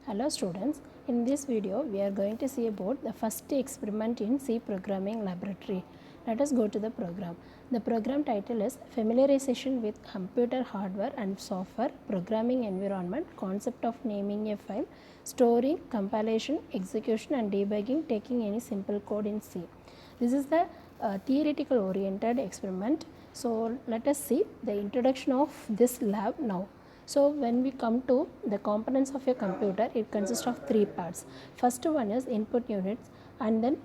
Hello students, in this video we are going to see about the first experiment in C programming laboratory. Let us go to the program. The program title is Familiarization with Computer Hardware and Software Programming Environment, Concept of Naming a File, Storing, Compilation, Execution and Debugging Taking any Simple Code in C. This is the theoretical oriented experiment. So let us see the introduction of this lab now. So when we come to the components of a computer, it consists of three parts. First one is input units, and then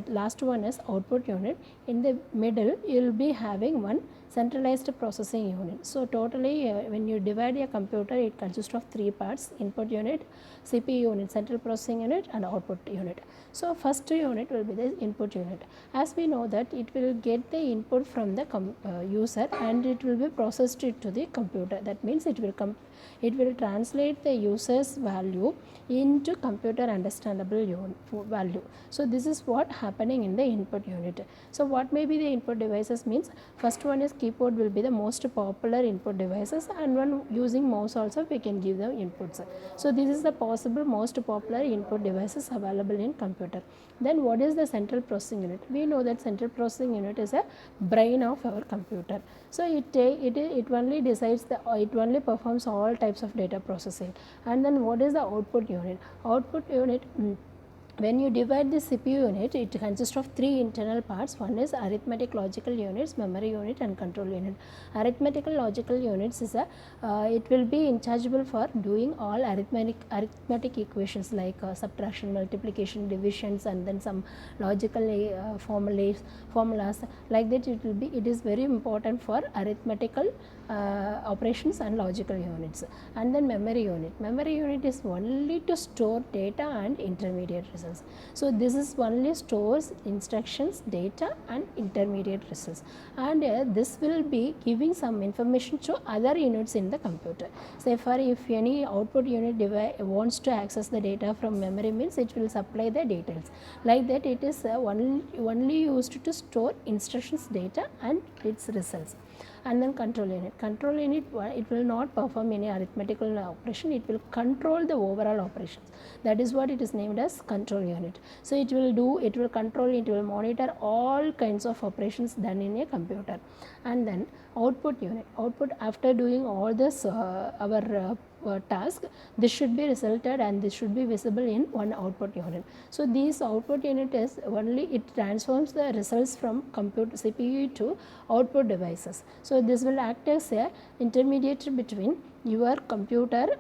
last one is output unit. In the middle you will be having one centralized processing unit. So totally when you divide a computer, it consists of three parts: input unit, CPU unit, central processing unit, and output unit. So first unit will be the input unit. As we know that it will get the input from the user and it will be processed it to the computer. That means it will translate the user's value into computer understandable value. So this is what happening in the input unit. So what may be the input devices means, first one is keyboard will be the most popular input devices, and one using mouse also we can give the inputs. So this is the possible most popular input devices available in computer. Then what is the central processing unit? We know that central processing unit is a brain of our computer. So it only decides it only performs all types of data processing. And then what is the output unit? Output unit, when you divide the CPU unit, it consists of three internal parts. One is arithmetic logical units, memory unit and control unit. Arithmetical logical units is it will be chargeable for doing all arithmetic equations like subtraction, multiplication, divisions, and then some logical formulas like that. It is very important for arithmetical operations and logical units. And then memory unit is only to store data and intermediate results. So this is only stores instructions, data and intermediate results, and this will be giving some information to other units in the computer. Say for if any output unit wants to access the data from memory, means it will supply the details. Like that, it is only used to store instructions, data and its results. And then control unit, it will not perform any arithmetical operation, it will control the overall operations. That is what it is named as control unit. So it will control, it will monitor all kinds of operations done in a computer. And then output unit, after doing all this our task, this should be resulted and this should be visible in one output unit. So this output unit is only, it transforms the results from computer CPU to output devices. So this will act as a intermediate between your computer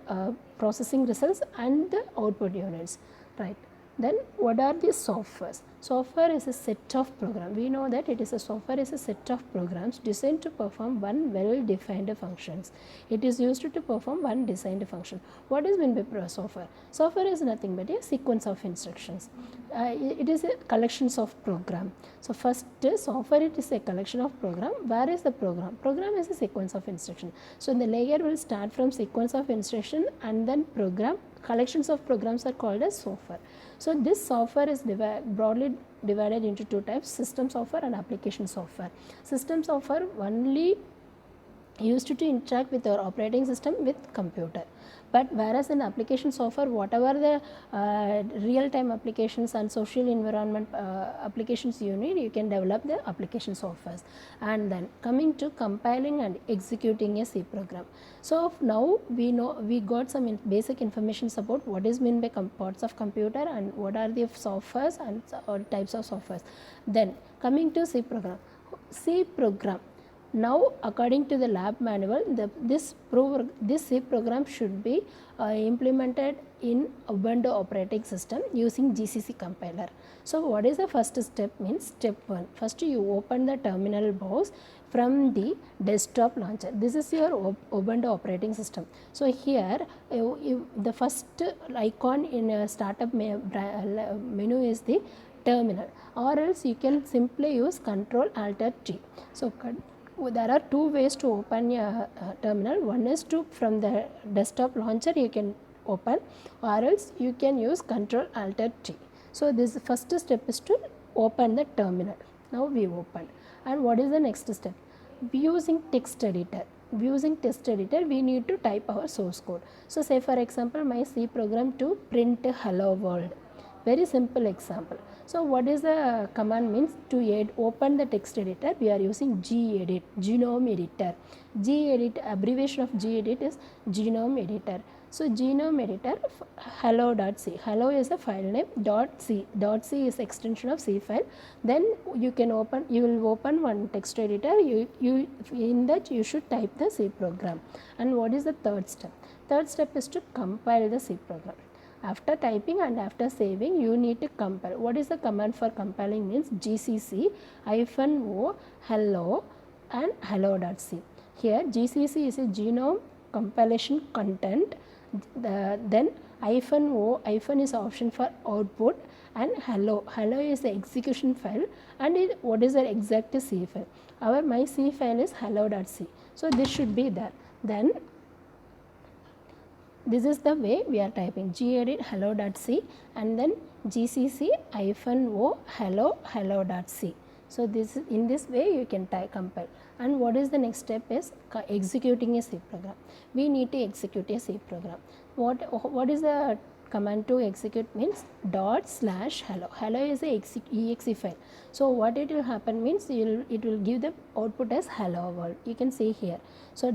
processing results and the output units, right? Then what are the softwares? Software is a set of programs. We know that software is a set of programs designed to perform one well-defined functions. It is used to perform one designed function. What is meant by software? Software is nothing but a sequence of instructions. It is a collections of program. So first software, it is a collection of program. Where is the program? Program is a sequence of instruction. So the layer will start from sequence of instruction and then program. Collections of programs are called as software. So this software is broadly divided into two types: system software and application software. System software only used to interact with our operating system with computer, but whereas in application software, whatever the real-time applications and social environment applications you need, you can develop the application softwares. And then coming to compiling and executing a C program. So now we got some basic information about what is meant by parts of computer and what are the softwares and types of softwares. Then coming to C program. Now according to the lab manual, this C program should be implemented in Ubuntu operating system using GCC compiler. So what is the first step means? Step 1, first you open the terminal box from the desktop launcher. This is your Ubuntu operating system. So here the first icon in a startup menu is the terminal, or else you can simply use Ctrl-Alt-T. So there are two ways to open a terminal. One is from the desktop launcher you can open, or else you can use Ctrl-Alt-T. So this first step is to open the terminal. Now we open. And what is the next step? Using text editor. using test editor we need to type our source code. So say for example my C program to print hello world, very simple example. So what is the command means? To open the text editor we are using gedit, genome editor. Gedit, abbreviation of gedit is genome editor. So genome editor hello.c, hello is a file name, .c is extension of C file. Then you will open one text editor, you in that you should type the C program. And what is the third step? Third step is to compile the C program. After typing and after saving you need to compile. What is the command for compiling? Means gcc -o hello and hello.c. Here gcc is a genome compilation content, then -o is option for output, and hello is the execution file, and what is the exact C file? My C file is hello.c, so this should be there. Then this is the way we are typing gedit hello.c and then gcc -o hello.c. So this, in this way you can compile. And what is the next step is executing a C program. We need to execute a C program. What is the command to execute? Means ./hello. Hello is a exe file. So what it will happen means it will give the output as hello world. You can see here. So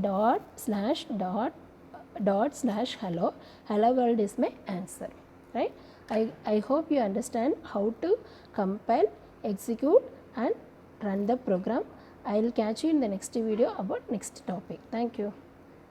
./hello, hello world is my answer, right? I hope you understand how to compile, execute and run the program. I will catch you in the next video about next topic. Thank you.